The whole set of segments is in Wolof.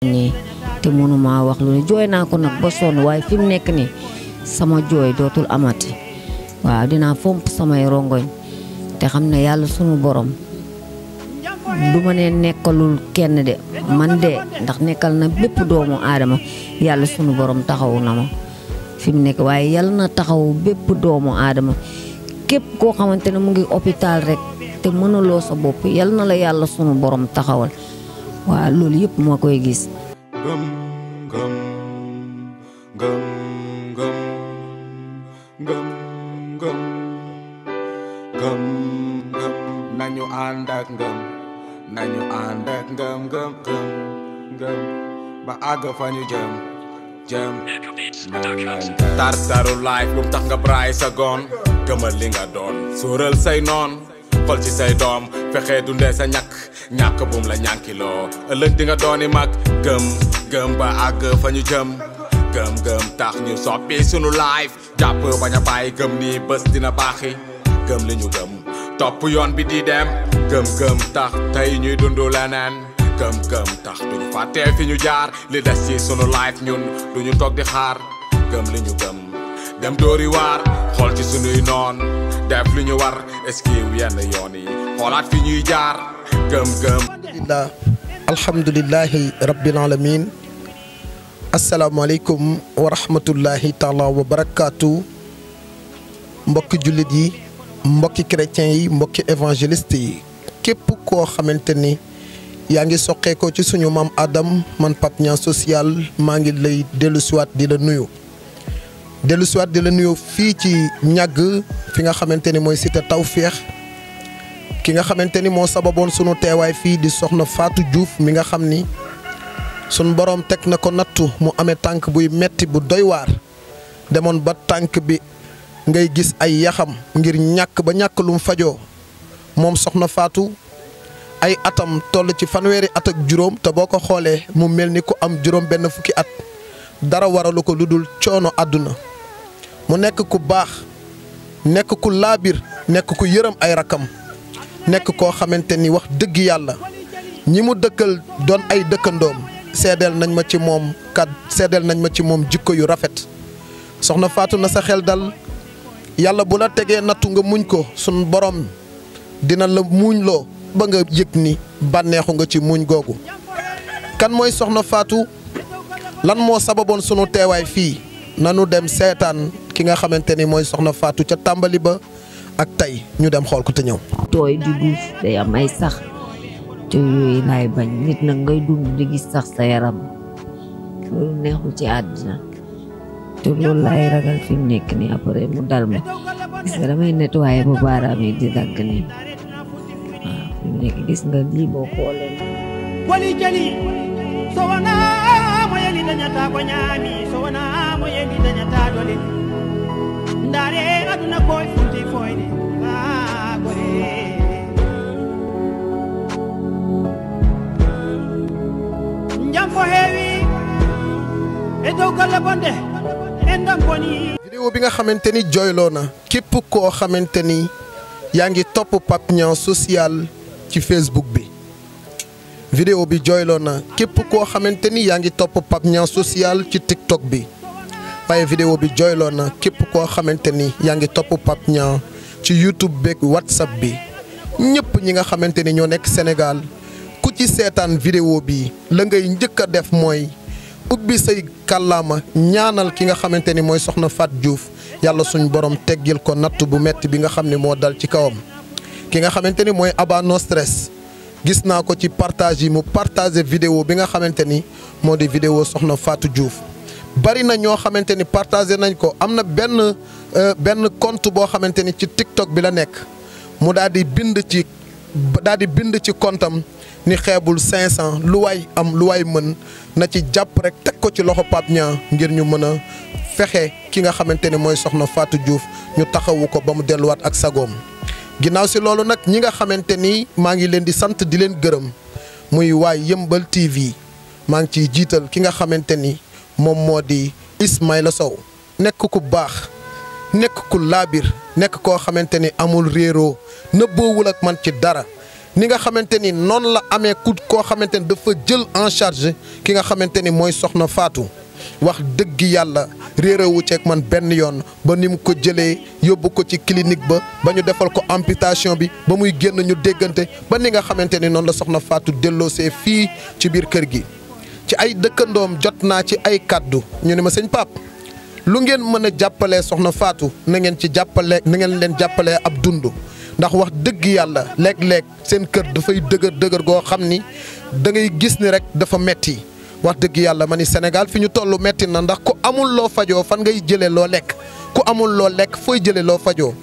ni te mënuma wax lu jooy naa ko nag ba sonn waaye fi mu nekk nii sama jooy dootul amati waaw dinaa fomp samay rongoñ te xam ne yàlla sunu borom du ma ne nekkalul kenn de man de ndax nekkal na bépp doomu aadama yàlla sunu borom taxawu na ma fi mu nekk waaye yàlla na taxawu bépp doomu aadama képp koo xamante ne mu ngi hôpital rek te mënuloo sa bopp yàlla na la yàlla sunu borom taxawal waaw loolu yëpp ma koy gis. gëm gëm gëm gëm gëm gëm gëm gëm nañu ànd ak ngëm nañu ànd ak ngëm gëm gëm gëm ba àgg fa ñu jëm jëm tartaru life bu tax nga braay sa goon gëmal li nga doon sóoral say noon xol ci say doom fexe dundee sa ñàkk bum la ñànkiloo ëllëg di nga dooni mag gëm gëm ba àgg fa ñu jëm gëm gëm tax ñu soppi sunu life jàpp bañ a bàyyi gëm ni bés dina baaxi gëm li ñu gëm topp yoon bi di dem gëm gëm tax tey ñuy dundu leneen gëm gëm tax duñu fàttee fi ñu jaar li des ci sunu life ñun duñu toog di xaar gëm li ñu gëm dem dóori waar xool ci sunuy noon def li ñu war esquive yenn yoon yi xoolaat fi ñuy jaar gëm gëm alhamdulillahi rabbil alamin asalaamaaleykum wa rahmatullahi taala wa barakaatu mbokki jullit yi mbokki chrétien yi mbokki évangéliste yi képp koo xamante ni yaa ngi soqeekoo ci suñu maam Adam man Pape Niang social maa ngi lay dellusiwaat di la nuyu fii ci ñàgg fi nga xamante ni mooy cité Tawféex ki nga xamante ni moo sababoon sunu teewaay fii di soxna Fatou Diouf mi nga xam ni sunu borom teg na ko nattu mu amee tànk buy metti bu doy waar demoon ba tànk bi ngay gis ay yaxam ngir ñàkk ba ñàkk lum fajoo moom soxna Fatou ay atam toll ci fanweeri at ak juróom te boo ko xoolee mu mel ni ku am juróom benn fukki at dara waralu ko lu dul coono àdduna mu nekk ku baax nekk ku laabir nekk ku yërëm ay rakam nekk koo xamante ni wax dëgg yàlla ñi mu dëkkal doon ay dëkkandoom seedeel nañ ma ci moom jikko yu rafet soxna Fatou na sa xel dal yàlla bu la tegee nattu nga muñ ko sun borom dina la muñ loo ba nga yëg ni bànneexu nga ci muñ googu kan mooy soxna Fatou lan moo sababoon sunu teewaay fii nanu dem seetaan ki nga xamante ni mooy soxna Fatou ca tàmbali ba ak tey ñu dem xool ko te ñëw. tooy di duuf day am ay sax te yooyu laay bañ nit nag ngay dund di gis sax sa yaram loolu neexul ci àddina te loolu laay ragal fi mu nekk nii après mu dal ma gis nga damay nettoyé ba baaraam yi di dagg nii waaw fi mu nekk gis nga lii boo xoolee. wali jali so wana mo yeli dañata ko ñaami so wana mo yeli dañata dole ndare aduna koy funti foyde ba gore njam ko heewi e dow golle bonde en ndam boni. vidéo bi nga xamante ni jooyloo na képp koo xamante ni yaa ngi topp Pape Niang social ci Facebook bi vidéo bi jooyloo na képp koo xamante ni yaa ngi topp Pape Niang social ci TikTok bi waaye vidéo bi jooyloo na képp koo xamante ni yaa ngi topp Pape Niang ci YouTube beeg WhatsApp bi ñëpp ñi nga xamante ni ñoo nekk Sénégal ku ci seetaan vidéo bi la ngay njëkk a def mooy ubbi say kàllaama ñaanal ki nga xamante ni mooy soxna Fatou Diouf yàlla suñ borom teggil ko natt bu metti bi nga xam ne moo dal ci kawam ki nga xamante ni mooy Aba No Stress gis naa ko ci partage yi mu partagé vidéo bi nga xamante ni moo di vidéo soxna Fatou Diouf bari na ñoo xamante ni partagé nañ ko am na benn compte boo xamante ni ci TikTok bi la nekk mu daal di bind ci comptam ni xeebul 500 lu waay am lu waay mën na ci jàpp rek teg ko ci loxo Pape Niang ngir ñu mën a fexe ki nga xamante ni mooy soxna Fatou Diouf ñu taxawu ko ba mu delluwaat ak sagoom ginnaaw si loolu nag ñi nga xamante ni maa ngi leen di sant di leen gërëm muy waay Yeumbeul TV maa ngi ciy jiital ki nga xamante ni moom moo di Ismaïla Sow nekk ku baax nekk ku laabir nekk koo xamante ni amul réeroo nëbboowul ak man ci dara ni nga xamante ni noonu la amee koo xamante ni dafa jël en charge ki nga xamante ni mooy soxna Fatou wax dëgg yàlla réeréwu ceeg man benn yoon ba ni mu ko jëlee yóbbu ko ci clinique ba ñu defal ko amputation bi ba muy génn ñu déggante ba ni nga xamante ni noonu la soxna Fatou delloosee fii ci biir kër gi. ci ay dëkkandoom jot naa ci ay kàddu ñu ne ma sëñ Pape lu ngeen mën a jàppalee soxna Fatou na ngeen leen jàppalee ab dund. ndax wax dëgg yàlla léeg-léeg seen kër dafay dëgër goo xam ni da ngay gis ni rek dafa metti wax dëgg yàlla ma ni Sénégal fi ñu toll metti na ndax ku amul loo fajoo fan ngay jëlee loo lekk ku amul loo lekk fooy jëlee loo fajoo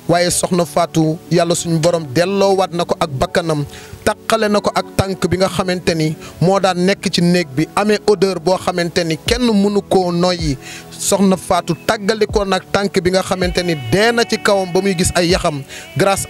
waaye soxna Fatou yàlla suñu borom delloowaat na ko ak bakkanam taqale na ko ak tànk bi nga xamante ni moo daan nekk ci néeg bi amee odeur boo xamante ni kenn mënu koo noyyi soxna Fatou tàggali ko nag tànk bi nga xamante ni dee na ci kawam ba muy gis ay yaxam grâce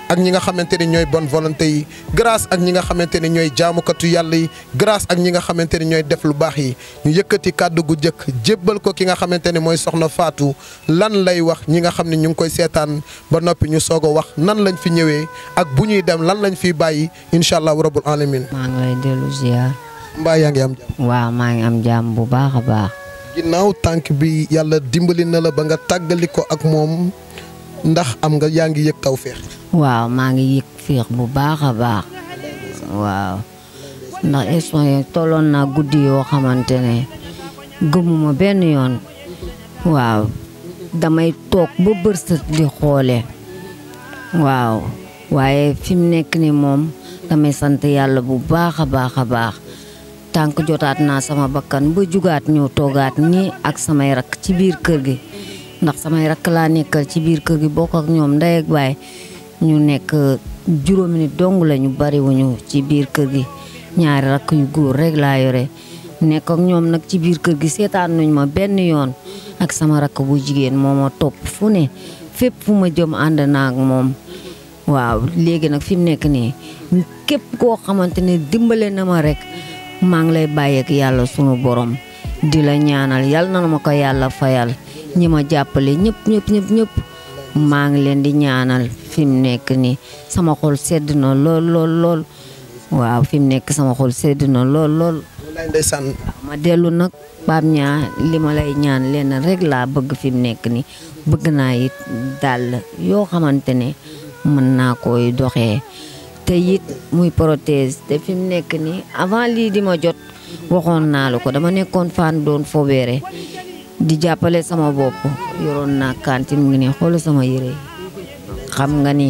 ak ñi nga xamante ni ñooy bonne volonté yi grâce ak ñi nga xamante ni ñooy jaamukatu yàlla yi grâce ak ñi nga xamante ni ñooy def lu baax yi ñu yëkkati kàddu gu jëkk jébbal ko ki nga xamante ni mooy soxna Fatou lan lay wax ñi nga xam ne ñu ngi koy seetaan ba noppi ñu soog a wax nan lañ fi ñëwee ak bu ñuy dem lan lañ fiy bàyyi incha allah rabbul alamin. maa ngi lay dellu ziar. mbaa yaa ngi am jàmm. waaw maa ngi am jàmm bu baax a baax. ginnaaw tànk bi yàlla dimbali na la ba nga tàggali ko ak moom ndax am nga yaa ngi yëg tawféex. waaw maa ngi yëg féex bu baax a baax. waaw ndax instant yii tolloon naa guddi yoo xamante ne gëmuma benn yoon. waaw damay toog ba bërsët di xoole. waaw waaye fi mu nekk ni moom damay sant yàlla bu baax a baax a baax. tànk jotaat naa sama bakkan ba jugaat ñëw toogaat nii ak samay rakk ci biir kër gi ndax samay rakk laa nekkal ci biir kër gi bokk ak ñoom ndey ak baay ñu nekk juróomi nit dong lañu bariwuñu ci biir kër gi ñaari rakk yu góor rek laa yore nekk ak ñoom nag ci biir kër gi seetaan nuñ ma benn yoon ak sama rakk bu jigéen moo ma topp fu ne fépp fu ma jëm ànd naa ak moom. waaw léegi nag fi mu nekk nii képp koo xamante ne dimbale na ma rek maa ngi lay bàyyeek yàlla sunu borom di la ñaanal yal na ma ko yàlla fayal ñi ma jàppale ñëpp maa ngi leen di ñaanal fi mu nekk nii sama xol sedd na lool waaw fi mu nekk sama xol sedd na lool. ndeysaan. ma dellu nag Pape Niang li ma lay ñaan leen rek laa bëgg fi mu nekk nii bëgg naa it dàll yoo xamante ne mën naa koy doxee. te it muy prothèse te fi mu nekk nii avant lii di ma jot waxoon naa la ko dama nekkoon fan doon fobeere di jàppale sama bopp yoroon naa cantine mu ngi ne xool sama yére xam nga ni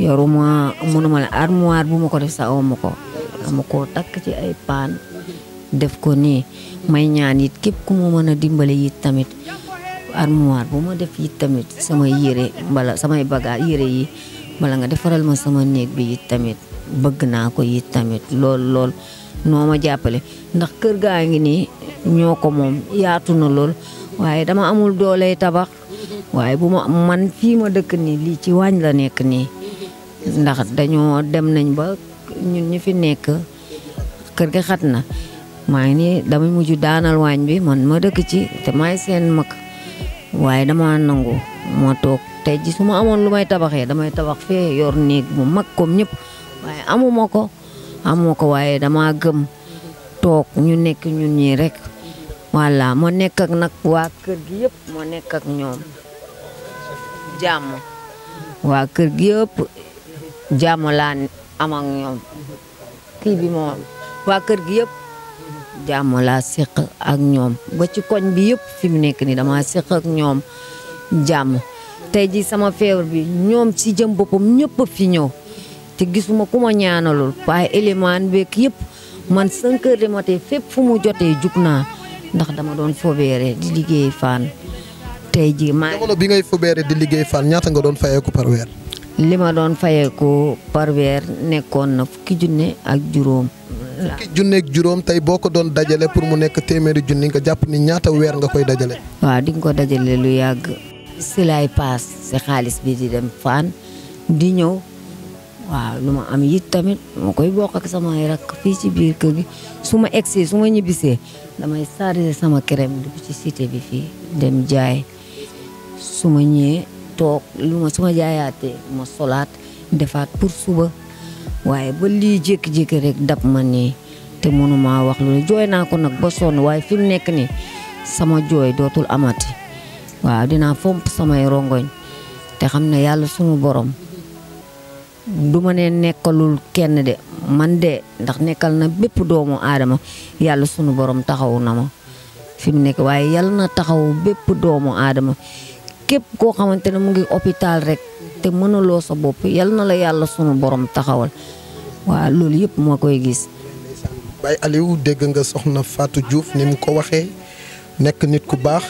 yoruma mënuma la armoire bu ma ko def sa aw ma ko dama koo takk ci ay paan def ko nii may ñaan it képp ku ma mën a dimbale it tamit armoire bu ma def it tamit sama yére mbala samay bagage yére yi wala nga defaral ma sama néeg bi it tamit bëgg naa ko it tamit lool noo ma jàppale ndax kër gaa ngi nii ñoo ko moom yaatu na lool waaye dama amul dooley tabax waaye bu ma man fii ma dëkk nii lii ci waañ la nekk nii ndax dañoo dem nañ ba ñun ñu fi nekk kër gi xat na maa ngi nii damay mujj daanal waañ bi man ma dëkk ci te maay seen mag waaye dama nangu moo toog tey ji su ma amoon lu may tabaxee damay tabax fee yor néeg bu mag comme ñëpp waaye amuma ko waaye dama gëm toog ñu nekk ñun ñii rek walla moo nekk ak nag waa kër gi yëpp moo nekk ak ñoom jàmm waa kër gi yëpp jàmm laa am ak ñoom kii bi moom waa kër gi yëpp jàmm laa séq ak ñoom ba ci koñ bi yëpp fi mu nekk ni dama séq ak ñoom jàmm tey ji sama feebar bi ñoom ci jëm boppam ñëpp fi ñëw te gisuma ku ma ñaanalul waaye élément beek yëpp man 5 heures du matin fépp fu mu jotee jug naa ndax dama doon fobeere di liggéey fan tey ji jamono bi ngay fobeere di liggéey fan ñaata nga doon fayeeku par weer. li ma doon fayeeku par weer nekkoon na fukki junne ak juróom. fukki junne ak juróom tey boo ko doon dajale pour mu nekk téeméeri junni nga jàpp ni ñaata weer nga koy dajale. waaw di nga ko dajale lu yàgg. si laay paas si xaalis bi di dem fan di ñëw waaw lu ma am it tamit ma koy bokk ak samay rakk fii ci biir kër gi su ma egsee su ma ñibbisee damay chargé sama crème dugg ci cité bi fii dem jaay su ma ñëwee toog su ma jaayaatee ma solaat defaat pour suba waaye ba lii jékki-jékki rek dab ma nii te mënuma wax lu ne jooy naa ko nag ba sonn waaye fi mu nekk nii sama jooy dootul amati waaw dinaa fomp samay rongoñ te xam ne yàlla sunu borom du ma ne nekkalul kenn de man de ndax nekkal na bépp doomu aadama yàlla sunu borom taxawu na ma fi mu nekk waaye yàlla na taxaw bépp doomu aadama képp koo xamante ne mu ngi hôpital rek te mënuloo sa bopp yàlla na la yàlla sunu borom taxawal waaw loolu yëpp ma koy gis. Baye Aliou dégg nga soxna Fatou Diouf ni mu ko waxee nekk nit ku baax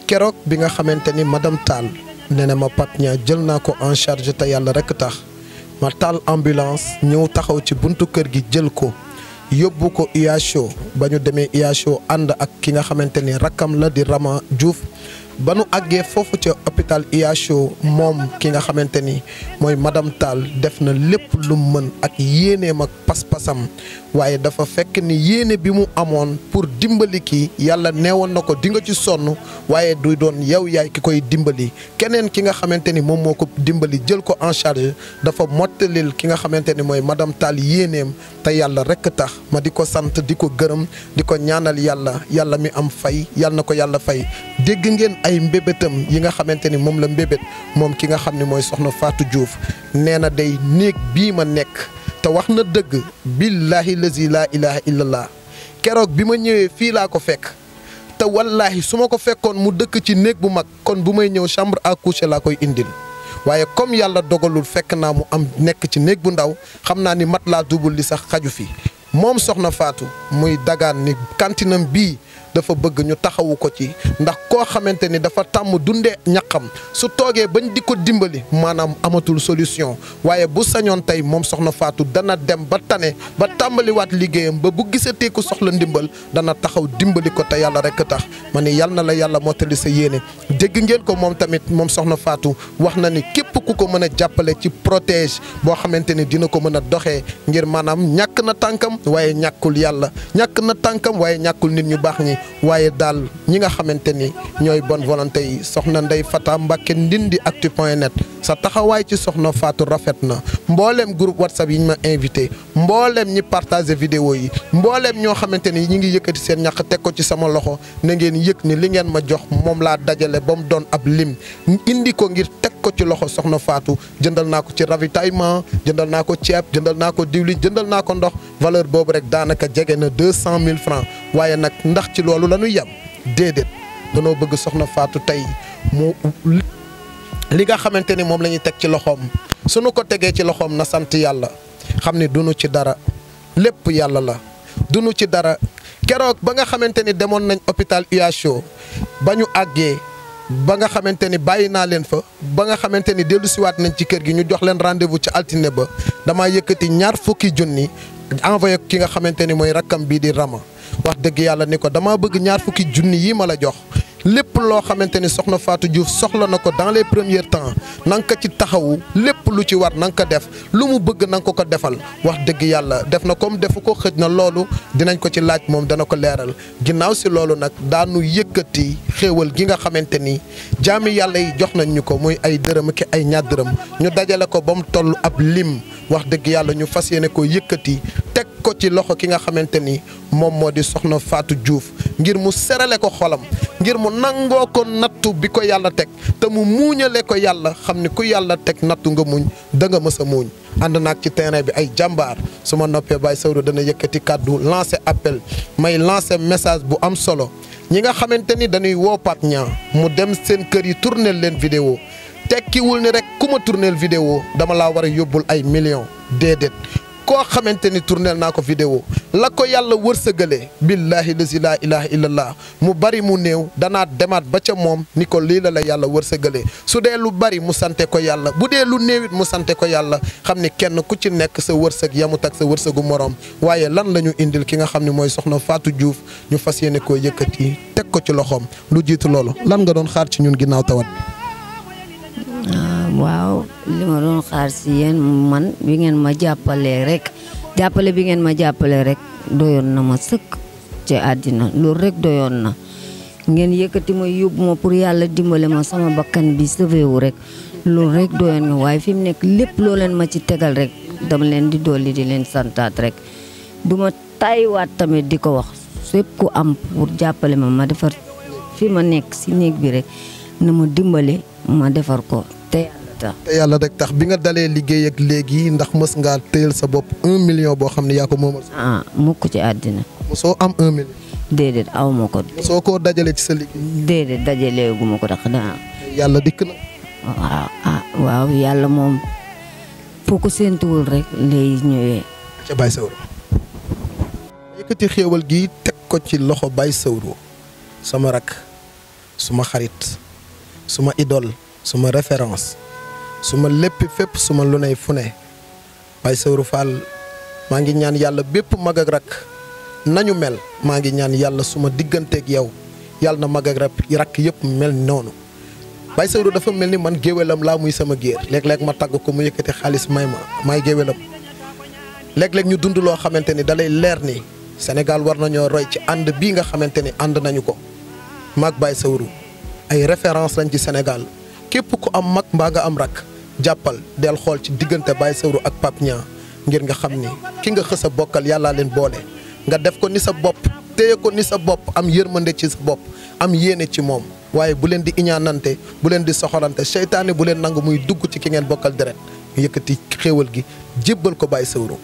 keroog bi nga xamante ni madame Tall nee na ma Pape Niang jël naa ko en charge te yàlla rek tax ma taal ambulance ñëw taxaw ci buntu kër gi jël ko yóbbu ko IHO ba ñu demee IHO ànd ak ki nga xamante ni rakkam la di Rama Diouf ba nu àggee foofu ca hôpital IHO moom ki nga xamante ni mooy madame Tall def na lépp lu mën ak yéeneem ak pas-pasam waaye dafa fekk ni yéene bi mu amoon pour dimbali kii yàlla neewoon na ko di nga ci sonn waaye du doon yow yaay ki koy dimbali keneen ki nga xamante ni moom moo ko dimbali jël ko en charge dafa mottalil ki nga xamante ni mooy madame Tall yéeneem te yàlla rekk tax ma di ko sant di ko gërëm di ko ñaanal yàlla mi am fay yàlla na ko yàlla fay dégg ngeen ay mbébétam yi nga xamante ni moom la mbébét moom ki nga xam ne mooy soxna Fatou Diouf nee na day néeg bii ma nekk te wax na dëgg billahi lazi laa ilaha illallah keroog bi ma ñëwee fii laa ko fekk te wallaahi su ma ko fekkoon mu dëkk ci néeg bu mag kon bu may ñëw chambre à coucher laa koy indil waaye comme yàlla dogalul fekk naa mu am nekk ci néeg bu ndaw xam naa ni mat laa dubul li sax xaju fi moom soxna Fatou muy dagaan ni kantinam bii dafa bëgg ñu taxawu ko ci ndax koo xamante ni dafa tàmm dundee ñaqam su toogee bañ di ko dimbali maanaam amatul solution waaye bu sañoon tey moom soxna Fatou dana dem ba tane ba tàmbaliwaat liggéeyam ba bu gisatee ko soxla ndimbal dana taxaw dimbali ko te yàlla rek tax ma ne yal na la yàlla mottali sa yéene dégg ngeen ko moom tamit moom soxna Fatou wax na ni képp ku ko mën a jàppale ci protège boo xamante ni dina ko mën a doxee ngir maanaam ñàkk na tànkam waaye ñàkkul yàlla ñàkk na tànkam waaye ñàkkul nit ñu baax ñi waaye daal ñi nga xamante ni ñooy bonne volonté yi soxna Ndeye Fata Mbacke ndindi actu.net sa taxawaay ci soxna Fatou rafet na mbooleem groupe WhatsApp yi ñu ma invité mbooleem ñi partagé vidéo yi mbooleem ñoo xamante ni ñi ngi yëkkati seen ñax teg ko ci sama loxo na ngeen yëg ni li ngeen ma jox moom laa dajale ba mu doon ab lim indi ko ngir teg ko ci loxo soxna Fatou jëndal naa ko ci ravitaillement jëndal naa ko ceeb jëndal naa ko diwlin jëndal naa ko ndox valeur boobu rek daanaka jege na 200 000 francs waaye nag ndax ci loolu la ñuy yem déedéet danoo bëgg soxna Fatou tey mu li nga xamante ni moom la ñuy teg ci loxoom suñu ko tegee ci loxoom na sant yàlla xam ni dunu ci dara lépp yàlla la dunu ci dara keroog ba nga xamante ni demoon nañ hôpital IHO ba ñu àggee ba nga xamante ni bàyyi naa leen fa ba nga xamante ni dellu siwaat nañ ci kër gi ñu jox leen rendez-vous ci altine ba damaa yëkkati 20 junni envoyé ki nga xamante ni mooy rakkam bii di Rama wax dëgg yàlla ni ko damaa bëgg 20 junni yi ma la jox lépp loo xamante ni soxna Fatou Diouf soxla na ko dans les premiers temps na nga ko ci taxawu lépp lu ci war na nga ko def lu mu bëgg na nga ko ko defal wax dëgg yàlla def na comme defu ko xëj na loolu dinañ ko ci laaj moom dana ko leeral ginnaaw si loolu nag daanu yëkkati xéewal gi nga xamante ni jaami yàlla yi jox nañ ñu ko muy ay dërëm ki ay ñaar dërëm ñu dajale ko ba mu toll ab lim wax dëgg yàlla ñu fas yéene ko yëkkati teg ko ci loxo ki nga xamante ni moom moo di soxna Fatou Diouf ngir mu serale ko xolam ngir mu nangoo ko nattu bi ko yàlla teg te mu muuñale ko yàlla xam ni ku yàlla teg nattu nga muñ da nga mës a muuñ ànd naag ci terrain bi ay jàmbaar su ma noppee Baye Sawru dana yëkkati kàddu lancer appel may lancer message bu am solo ñi nga xamante ni dañuy woo Pape Niang mu dem seen kër yi tourner leen vidéo tekkiwul ni rek ku ma tourner vidéo dama laa war a yóbbul ay millions déedéet koo xamante ni tournel naa ko vidéo la ko yàlla wërsëgalee billahi lazi laa ilaha illallah mu bari mu néew danaa demaat ba ca moom ni ko lii la yàlla wërsëgalee su dee lu bari mu sante ko yàlla bu dee lu néewit mu sante ko yàlla xam ni kenn ku ci nekk sa wërsëg yamut ak sa wërsëgu moroom waaye lan la ñu indil ki nga xam ne mooy soxna Fatou Diouf ñu fas yéene koo yëkkati teg ko ci loxoom lu jiitu loolu lan nga doon xaar ci ñun ginnaaw tawat bi waaw li ma doon xaar si yéen man bi ngeen ma jàppalee rek jàppale bi ngeen ma jàppale rek doyoon na ma sëkk ci àddina loolu rek doyoon na ngeen yëkkati ma yóbbu ma pour yàlla dimbale ma sama bakkan bi sauvé wu rek loolu rek doyoon nga waaye fi mu nekk lépp loo leen ma ci tegal rek dama leen di dolli di leen santaat rek duma tàyyiwaat tamit di ko wax fépp ku am pour jàppale ma defar fi ma nekk si néeg bi rek na ma dimbale ma defar ko te yàlla rek tax bi nga dalee liggéey ak léegi ndax mës ngaa téyel sa bopp 1 million boo xam ne yaa ko moomal. mukk ci àddina. mosoo am 1 million. déedéet aw ma ko. mosoo koo dajale ci sa liggéey. déedéet dajaleegu ma ko ndax yàlla dikk na. waaw yàlla moom foo ko séentuwul rek lay ñëwee. ca Baye Sawru. yëkkati xéewal gi teg ko ci loxo Baye Sawru sama rak suma xarit suma idole suma référence suma lépp fépp suma lu nay fu ne Baye Sawru Fall maa ngi ñaan yàlla bépp mag ak rak nañu mel maa ngi ñaan yàlla suma digganteeg yow yàlla na mag ak rak yëpp mel noonu Baye Sawru dafa mel ni man géwélam laa muy sama géer léeg-léeg ma tagg ko mu yëkkati xaalis may ma maay géwélam léeg-léeg ñu dund loo xamante ni dalay leer ni Sénégal war nañoo roy ci ànd bii nga xamante ni ànd nañu ko maag Baye Sawru ay référence lañ ci Sénégal képp ku am mag mbaa nga am rak jàppal del xool ci diggante Baye Sawru ak Pape Niang ngir nga xam ni ki nga xës a bokkal yàllaa leen boole nga def ko ni sa bopp téye ko ni sa bopp am yërmande ci sa bopp am yéene ci moom waaye bu leen di iñaanante bu leen di soxorante seytaane bu leen nangu muy dugg ci ki ngeen bokkal deret yëkkati xéewal gi jébbal ko Baye Sawru.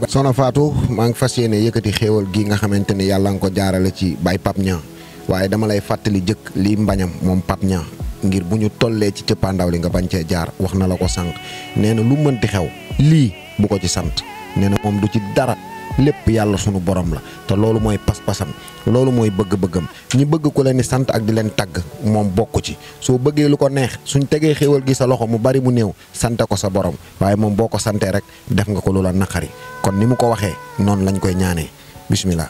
Soxna Fatou maa ngi fas yéene yëkkati xéewal gi nga xamante ni yàlla nga ko jaarale ci Baye Pape Niang waaye dama lay fàttali jëkk lii mbañam moom Pape Niang ngir bu ñu tollee ci cëppaandaw li nga bañ cee jaar wax na la ko sànq nee na lu mënti xew lii bu ko ci sant nee na moom du ci dara lépp yàlla sunu borom la te loolu mooy pas-pasam loolu mooy bëgg-bëggam ñi bëgg ko leen di sant ak di leen tagg moom bokk ci soo bëggee lu ko neex suñ tegee xéewal gi sa loxo mu bari mu néew sante ko sa borom waaye moom boo ko santee rek def nga ko lu la naqari kon ni mu ko waxee noonu lañ koy ñaanee bismillah.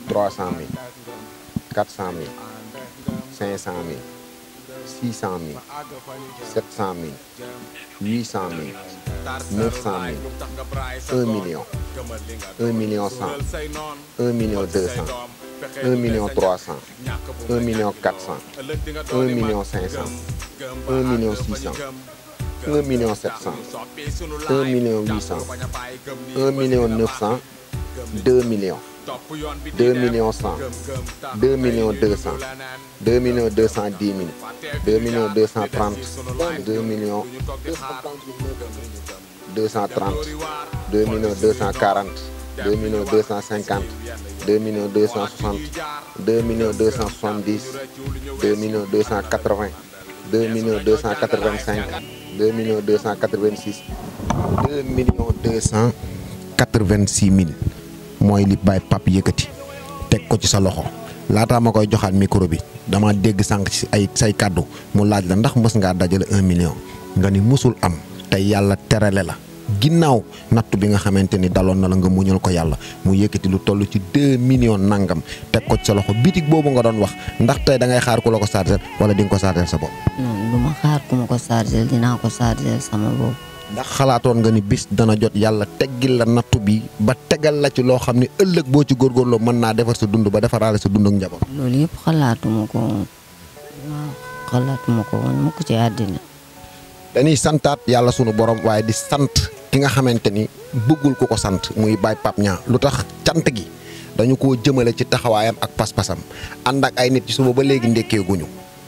300 000 400 000 500 000 600 000 700 000 800 000 900 000 1 million 1 million 100 1 million 200 1 million 300 1 million 400 1 million 500 1 million 600 1 million 700 1 million 800 1 million 900 2 millions 2 millions 100 2 millions 200 2 millions 210 000 2 millions 230 2 millions 230 2 millions 240 2 millions 250 2 millions 260 2 millions 270 2 millions 280 2 millions 285 2 millions 286 2 millions 286 000 mooy li Baye Pape yëkkati teg ko ci sa loxo laataa ma koy joxaat micro bi dama dégg sànq ci ay say kàddu mu laaj la ndax mës ngaa dajale 1 million nga ni mësul am tey yàlla terale la ginnaaw nattu bi nga xamante ni daloon na la nga muñal ko yàlla mu yëkkati lu toll ci 2 millions nangam teg ko ci sa loxo bitig boobu nga doon wax ndax tey da ngay xaar ku la ko chargé wala di nga ko chargé sa bopp. non du ma xaar ku ma ko chargé dinaa ko chargé sama bopp. ndax xalaatoon nga ni bis dana jot yàlla teggil la nattu bi ba tegal la ci loo xam ne ëllëg boo ci góorgóorloo mën naa defar sa dund ba defaraale sa dund ak njaboot. loolu yëpp xalaatuma ko woon waaw xalaatuma ko woon mu ko ci àddina. dañuy santaat yàlla sunu borom waaye di sant ki nga xamante ni bëggul ku ko sant muy Baye Pape Niang lu tax cant gi dañu koo jëmale ci taxawaayam ak pas-pasam ànd ak ay nit ci suba ba léegi ndekkeeguñu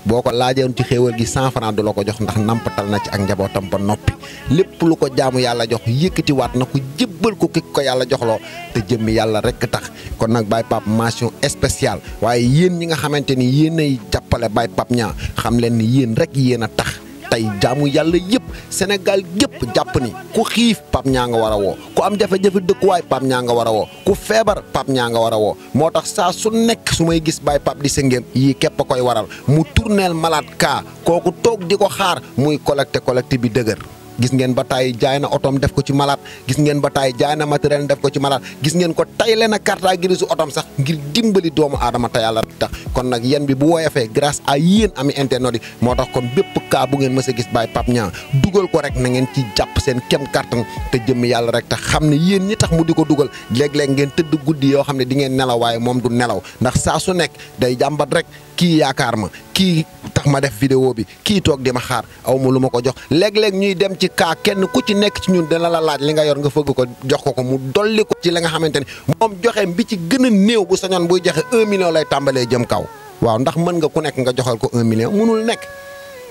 boo ko laajoon ci xéewal gi 100 francs du la ko jox ndax nampatal na ci ak njabootam ba noppi lépp lu ko jaamu yàlla jox yëkkatiwaat na ko jébbal ko ki ko yàlla joxloo te jëmmi yàlla rek tax kon nag Baye Pape mention spéciale waaye yéen ñi nga xamante ni yéen ay jàppale Baye Pape Niang xam leen ni yéen rek yéen a tax tey jaamu yàlla yëpp Sénégal yëpp jàpp ni ku xiif Pape Niang nga war a woo ku am jafe-jafe dëkkuwaay Pape Niang nga war a woo ku feebar Pape Niang nga war a woo moo tax saa su nekk su may gis Baye Pape di sëngéem yii képp a koy waral mu tourneel malade kaa kooku toog di ko xaar muy collecté bi dëgër gis ngeen ba taay jaay na otoom def ko ci malade gis ngeen ba taay jaay na matériel def ko ci malade gis ngeen ko tayle na carte grise otoom sax ngir dimbali doomu aadama te yàlla tax kon nag yéen bi bu woyofee grâce à yéen ami internet yi moo tax kon bépp cas bu ngeen mës a gis Baye Pape Niang dugal ko rek na ngeen ci jàpp seen kem kattan te jëmmi yàlla rek te xam ne yéen ñi tax mu di ko dugal léeg-léeg ngeen tëdd guddi yoo xam ne di ngeen nelaw waaye moom du nelaw ndax saa su nekk day jàmbat rek kii yaakaar ma kii tax ma def vidéo bi kii toog di ma xaar aw ma lu ma ko jox léeg-léeg ñuy dem ci kaa kenn ku ci nekk ci ñun dina la laaj li nga yor nga fëgg ko jox ko mu dolli ko ci li nga xamante ni moom joxeem bi ci gën a néew bu sañoon buy joxe 1 million lay tàmbalee jëm kaw waaw ndax mën nga ku nekk nga joxal ko 1 million mënul nekk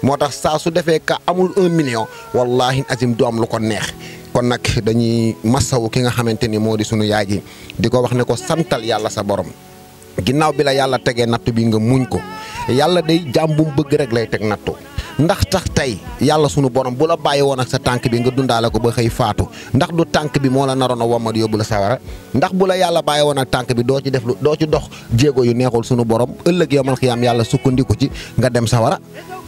moo tax saa su defee ka amul 1 million wallahi azim du am lu ko neex kon nag dañuy masawu ki nga xamante ni moo di sunu yaay ji di ko wax ne ko santal yàlla sa borom ginnaaw bi la yàlla tegee nattu bi nga muñ ko yàlla day jaam bu mu bëgg rek lay teg nattu ndax tax tey yàlla sunu borom bu la bàyyi woon ak sa tànk bi nga dundaale ko ba xëy faatu ndax du tànk bi moo la naroon a womat yóbbu la sawara ndax bu la yàlla bàyyi woon ak tànk bi doo ci def lu doo ci dox jéego yu neexul sunu borom ëllëg yawmal xiyaam yàlla sukkandiku ci nga dem sawara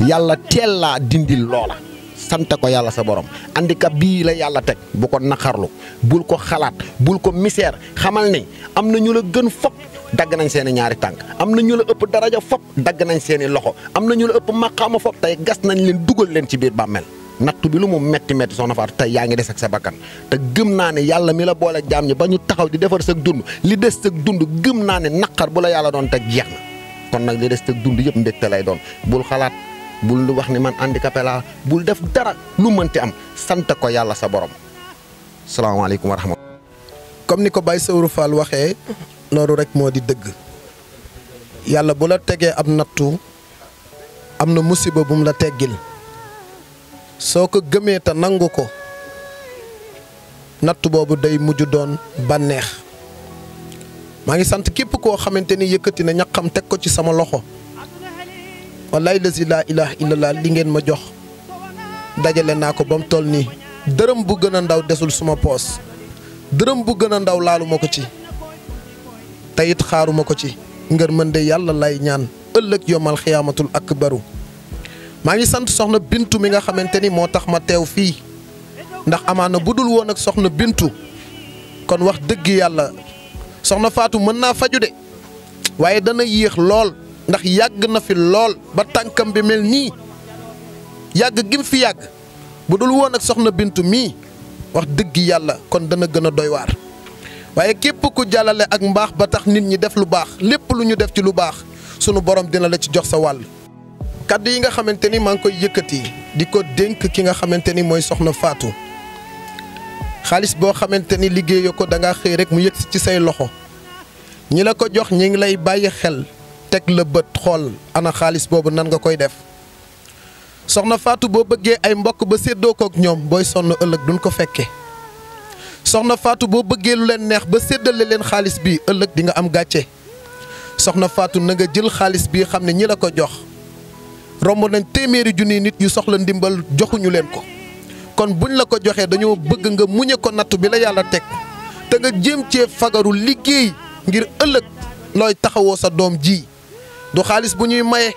yàlla teel laa dindil loola sant ko yàlla sa borom handicap bii la yàlla teg bu ko naqarlu bul ko xalaat bul ko misère xamal ni am na ñu la gën fop dagg nañ seeni ñaari tànk am na ñu la ëpp daraja fop dagg nañ seeni loxo am na ñu la ëpp maqaama fop tey gas nañ leen dugal leen ci biir bàmmeel nattu bi lu mu metti metti soxna Fatou tey yaa ngi des ak sa bakkan te gëm naa ne yàlla mi la boole jaam ñi ba ñu taxaw di defar sa dund li des sa dund gëm naa ne naqar bu la yàlla doon teg jeex na kon nag li des sa dund yëpp mbégte lay doon bul xalaat bul wax ni man handicapé laa bul def dara lu mënti am sant ko yàlla sa borom salaamaaleykum wa rahmatulah. comme ni ko Baye Sawru Fall waxee loolu rek moo di dëgg yàlla bu la tegee ab nattu am na musiba bu mu la teggil soo ko gëmee te nangu ko nattu boobu day mujj doon bànneex maa ngi sant képp koo xamante ni yëkkati na ñaqam teg ko ci sama loxo wallaay lazi laa ilaaha illallah li ngeen ma jox dajale naa ko ba mu toll nii dërëm bu gën a ndaw desul suma poos dërëm bu gën a ndaw laaluma ko ci te it xaaruma ko ci ngir mën de yàlla lay ñaan ëllëg yomal xiyaamatul akbaru maa ngi sant soxna Bintu mi nga xamante ni moo tax ma teew fii ndax amaana bu dul woon ak soxna Bintu kon wax dëgg yàlla soxna Fatou mën naa faju de waaye dana yéex lool ndax yàgg na fi lool ba tànkam bi mel nii yàgg gim fi yàgg bu dul woon ak soxna Bintu mii wax dëgg yàlla kon dana gën a doy waar waaye képp ku jàllale ak mbaax ba tax nit ñi def lu baax lépp lu ñu def ci lu baax sunu borom dina la ci jox sa wàll. kaddu yi nga xamante ni maa ngi koy yëkkati di ko dénk ki nga xamante ni mooy soxna Fatou xaalis boo xamante ni liggéeyoo ko da ngaa xëy rek mu yëgsi ci say loxo ñi la ko jox ñi ngi lay bàyyi xel teg la bët xool ana xaalis boobu nan nga koy def soxna Fatou boo bëggee ay mbokk ba séddoo kook ñoom booy sonn ëllëg duñ ko fekke soxna Fatou boo bëggee lu leen neex ba séddale leen xaalis bi ëllëg di nga am gàcce soxna Fatou na nga jël xaalis bi xam ne ñi la ko jox romb nañ téeméeri junni nit yu soxla ndimbal joxuñu leen ko kon buñ la ko joxee dañoo bëgg nga muñe ko nattu bi la yàlla teg te nga jéem cee fagaru liggéey ngir ëllëg looy taxawoo sa doom ji du xaalis bu ñuy maye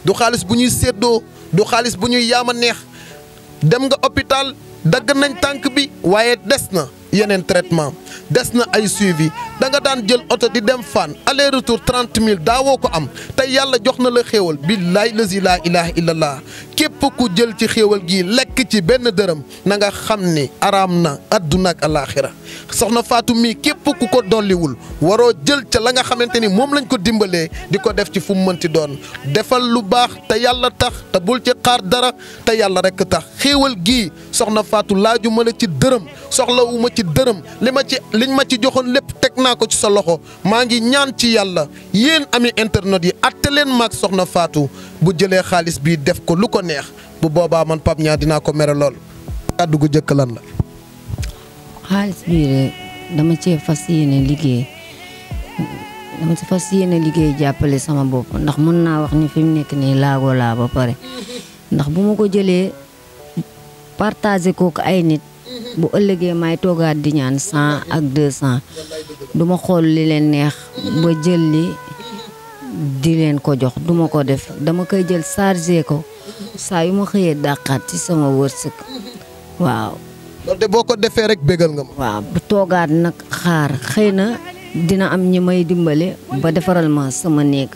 du xaalis bu ñuy séddoo du xaalis bu ñuy yaama neex dem nga hôpital dagg nañ tànk bi waaye des na yeneen traitement des na ay suivi da nga daan jël oto di dem fan aller retour 30 000 daawoo ko am tey yàlla jox na la xéewal billaay lazi laa ilaha illallah képp ku jël ci xéewal gii lekk ci benn dërëm na nga xam ni araam na adduna ak alaaxira soxna Fatou mii képp ku ko dolliwul waroo jël ca la nga xamante ni moom lañ ko dimbalee di ko def ci fu mu mënti doon defal lu baax te yàlla tax te bul ci xaar dara te yàlla rekk tax xéewal gii soxna Fatou laaju ma la ci dërëm soxlawuma ci dërëm liñ ma ci joxoon lépp teg naa ko ci sa loxo maa ngi ñaan ci yàlla yéen ami internet yi atte leen maag soxna Fatou bu jëlee xaalis bii def ko lu ko neex bu boobaa man Pape Niang dinaa ko mere lool. kàddu gu jëkk lan la. xaalis bii de dama cee fas yéene liggéey jàppale sama bopp ndax mën naa wax ni fi mu nekk nii laago laa ba pare ndax bu ma ko jëlee partagé ko ay nit bu ëllëgee may toogaat di ñaan 100 ak 200 duma xool li leen neex ba jël li di leen ko jox duma ko def dama koy jël chargé ko saa yu ma xëyee dàqaat ci sama wërsëg waaw. loolu de boo ko defee rek bégal nga ma. waaw bu toogaat nag xaar xëy na dina am ñi may dimbale ba defaral ma sama néeg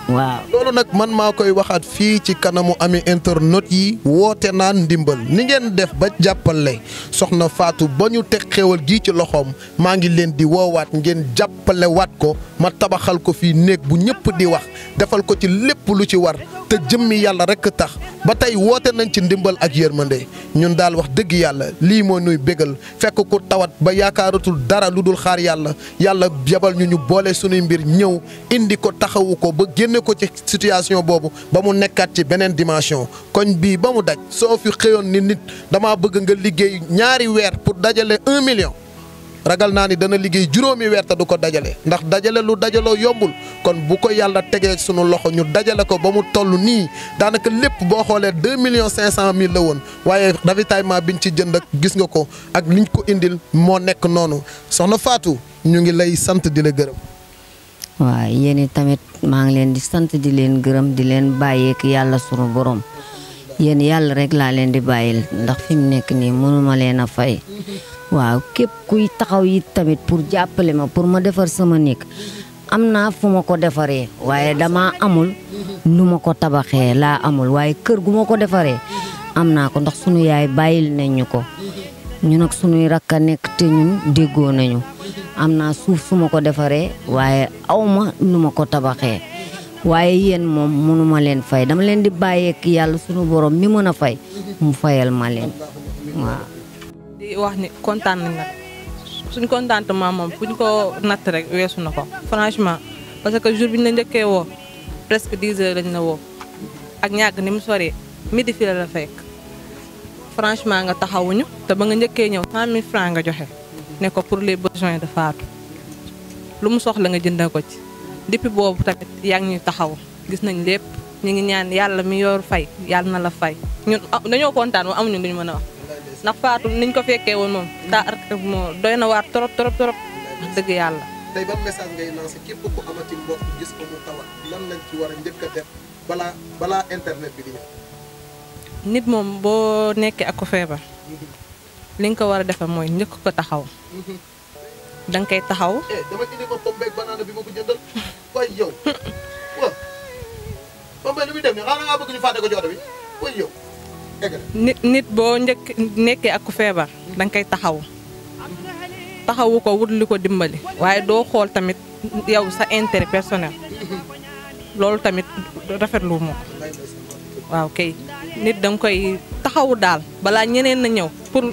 waaw. loolu nag man maa koy waxaat fii ci kanamu ami internet yi woote naan ndimbal ni ngeen def ba jàppale soxna Fatou ba ñu teg xéwal gii ci loxoom maa ngi leen di woowaat ngeen jàppale waat ko ma tabaxal ko fii néeg bu ñëpp di wax defal ko ci lépp lu ci war te jëmmi yàlla rek tax ba tey woote nañ ci ndimbal ak yërmande ñun daal wax dëgg yàlla lii moo nuy bégal fekk ku tawat ba yaakaaratul dara lu dul xaar yàlla yàlla yabal ñu boole sunuy mbir ñëw indi ko taxawu ko ba génne ko ci situation boobu ba mu nekkaat ci beneen dimension koñ bii ba mu daj soo fi xëyoon ni nit dama bëgg nga liggéey ñaari weer pour dajale 1 million ragal naa ni dana liggéey juróomi weer te du ko dajale ndax dajale lu dajaloo yombul kon bu ko yàlla tegee sunu loxo ñu dajale ko ba mu toll nii daanaka lépp boo xoolee 2,5 millions la woon waaye ravitaillement biñ ci jënd ak gis nga ko ak liñ ko indil moo nekk noonu soxna Fatou ñu ngi lay sant di la gërëm. waaw yéen tamit maa ngi leen di sant di leen gërëm di leen bàyyeek yàlla sunu borom yéen yàlla rek laa leen di bàyyil ndax fi mu nekk nii mënuma leen a fay. waaw képp kuy taxaw yi tamit pour jàppale ma pour ma defar sama néeg am naa fu ma ko defaree waaye dama amul lu ma ko tabaxee laa amul waaye kër gu ma ko defaree am naa ko ndax sunu yaay bàyyil nañ ñu ko ñun ak sunuy rakk a nekk te ñun déggoo nañu am naa suuf su ma ko defaree waaye awma lu ma ko tabaxee waaye yéen moom mënuma leen fay dama leen di bàyyeek yàlla sunu borom mi mën a fay mu fayal ma leen waaw. di wax ni kontaan nañ nag suñ contentement moom fu ñu ko natt rek weesu na ko franchement parce que jour bi ñu la njëkkee woo presque 10 heures lañ la woo ak ñàgg ni mu soree midi fi la fekk franchement nga taxawuñu te ba nga njëkkee ñëw 100 000 francs nga joxe ne ko pour les besoins de Fatou lu mu soxla nga jëndal ko ci depuis boobu tamit yaa ngi ñuy taxaw gis nañ lépp ñu ngi ñaan yàlla mi yor fay yàlla na la fay ñun dañoo kontaan moom amuñu lu ñu mën a wax ndax Fatou niñ ko fekkee woon moom moo doy na waar trop trop trop wax dëgg yàlla. tey ban message ngay lancé képp ku amati mbokk gis ko mu tawat lan lañ ci war a njëkk a def balaa internet bi di ñëw. nit moom boo nekkee ak ko feebar li nga ko war a defal mooy njëkk ko taxaw da nga koy taxaw. dama indi ma pomme beeg banana bi ma ko jëndal waaye yow waaw pomme lu muy def nii xanaa nga bëgg ñu fàtte ko ci oto bi waaye yow. nit boo nekkee ak ku feebar da nga koy taxawu ko wut li ko dimbali waaye doo xool tamit yow sa intérêt personnel loolu tamit rafetlu ma ko waaw kay nit da nga koy taxawu daal balaa ñeneen na ñëw pour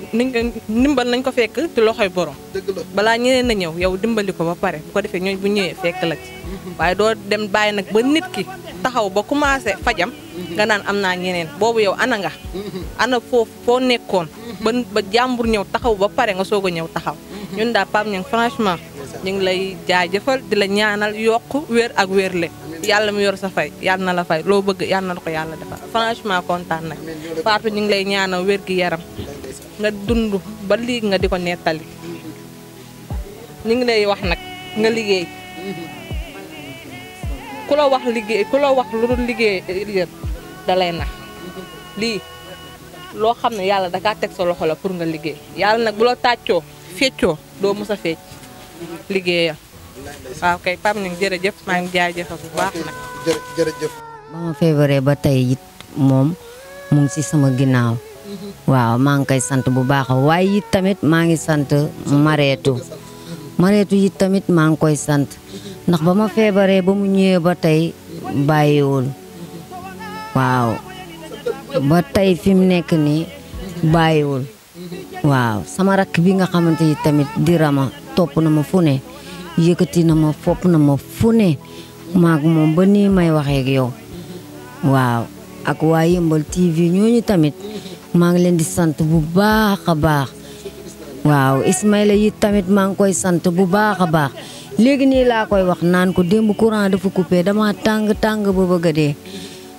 ndimbal nañ ko fekk ci loxoy borom balaa ñeneen na ñëw yow dimbali ko ba pare bu ko defee ñooy bu ñëwee fekk la ci waaye doo dem bàyyi nag ba nit ki taxaw ba commencé fajam nga naan am naa ñeneen boobu yow ana nga ana foo nekkoon ba jàmbur ñëw taxaw ba pare nga soog a ñëw taxaw ñun daal Pape Niang franchement ñu ngi lay jaajëfal di la ñaanal yokk wér ak wérle yàlla mu yor sa fay yàlla na la fay loo bëgg yàlla na la ko yàlla defal franchement kontaan nañ Fatou ñu ngi lay ñaanal wér gi yaram nga dund ba lii nga di ko nettali ñu ngi lay wax nag nga liggéey ku la wax lu dul liggéey da lay nax lii loo xam ne yàlla dakaa teg sa loxo la pour nga liggéey yàlla nag bu la tàccoo feccoo doo mës a fecc liggéeyal waaw kay Pape Niang jërëjëf maa ngi jaajëfal bu baax nag. jërëjëf. ba ma feebaree ba tey it moom mu ngi ci sama ginnaaw waaw maa ngi koy sant bu baax waaye it tamit maa ngi sant Mareetu it tamit maa ngi koy sant ndax ba ma feebaree ba mu ñëwee ba tey bàyyiwul waaw ba tey fi mu nekk nii bàyyiwul waaw sama rakk bi nga xamante ni tamit di Rama topp na ma fu ne yëkkati na ma fopp na ma fu ne maag moom ba nii may waxee ak yow waaw ak waa Yëmbal TV ñooñu tamit maa ngi leen di sant bu baax a baax waaw Ismaïla yi tamit maa ngi koy sant bu baax a baax léegi nii laa koy wax naan ko démb courant dafa coupé dama tàng ba bëgg a dee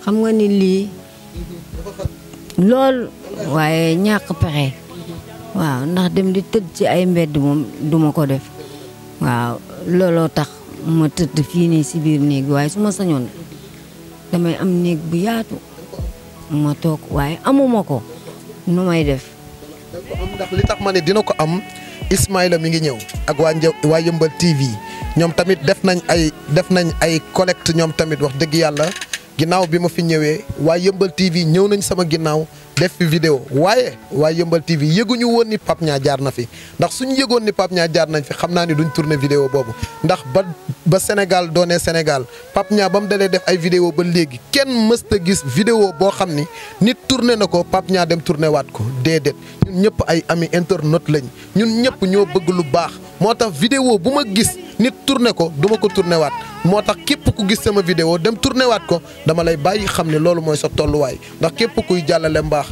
xam nga ni lii lool waaye ñàkk pexe waaw ndax dem di tëdd ci ay mbedd moom duma ko def waaw looloo tax ma tëdd fii nii si biir néeg bi waaye su ma sañoon damay am néeg bu yaatu ma toog waaye amuma ko nu may def ko am ndax li tax ma ne dina ko am Ismaïla mi ngi ñëw ak waa Yëmbal TV ñoom tamit def nañ ay collecte ñoom tamit wax dëgg yàlla ginnaaw bi ma fi ñëwee waa Yëmbal TV ñëw nañ sama ginnaaw def fi vidéo waaye waa Yëmbal TV yëguñu woon ni Pape Niang jaar na fi ndax suñu yëgoon ni Pape Niang jaar nañ fi xam naa ni duñ tourné vidéo boobu ndax ba Sénégal doonee Sénégal Pape Niang ba mu dalee def ay vidéo ba léegi kenn mësta gis vidéo boo xam ni nit tourné na ko Pape Niang dem tourné waat ko déedéet ñun ñëpp ay ami internaute lañ ñun ñëpp ñoo bëgg lu baax moo tax vidéo bu ma gis nit tourné ko duma ko tourné waat moo tax képp ku gis sama vidéo dem tourné waat ko dama lay bàyyi xam ne loolu mooy sa tolluwaay ndax képp kuy jàllale mbaax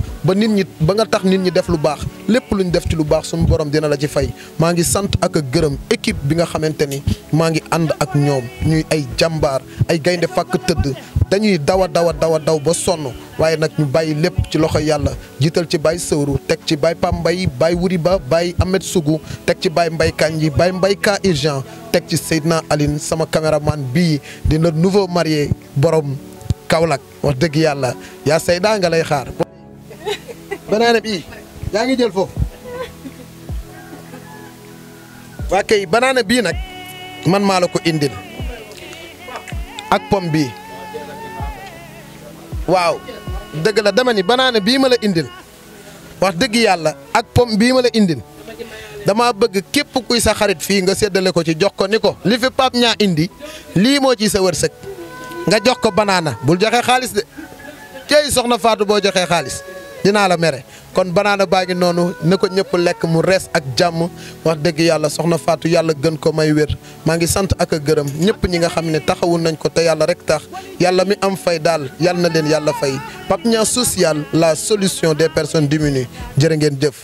ba nga tax nit ñi def lu baax lépp luñ def ci lu baax suñu borom dina la ci fay maa ngi sant ak a gërëm équipe bi nga xamante ni maa ngi ànd ak ñoom ñuy ay jàmbaar ay gaynde fàkk tëdd dañuy daw ba sonn waaye nag ñu bàyyi lépp ci loxo yàlla jiital ci Baye Sëwru teg ci Baye Pambay Baye Wuri Ba Baye Ahmed Sougou teg ci Baye Mbay Kanji Baye Mbay Ka urgent teg ci Seydina Aline sama caméraman bii di notre nouveau marié borom Kaolack wax dëgg yàlla yaa Seyda nga lay xaar. banaana bii yaa ngi jël foofu waa kay banaana bii nag man maa la ko indil ak pom bii waaw dëgg la dama ni banaana bii ma la indil wax dëgg yàlla ak pom bii ma la indil dama bëgg képp kuy sa xarit fii nga séddale ko ci jox ko ni ko li fi Pape Niang indi lii moo ci sa wërsëg nga jox ko banaana bul joxe xaalis de cey soxna Fatou boo joxee xaalis dinaa la mere kon banaana baa ngi noonu ne ko ñëpp lekk mu rees ak jàmm wax dëgg yàlla soxna Fatou yàlla gën ko may wér maa ngi sant ak a gërëm ñëpp ñi nga xam ne taxawul nañ ko te yàlla rek tax yàlla mi am fay daal yàlla na leen yàlla fay Pape Niang social la solution des personnes démunies jërë ngeen jëf.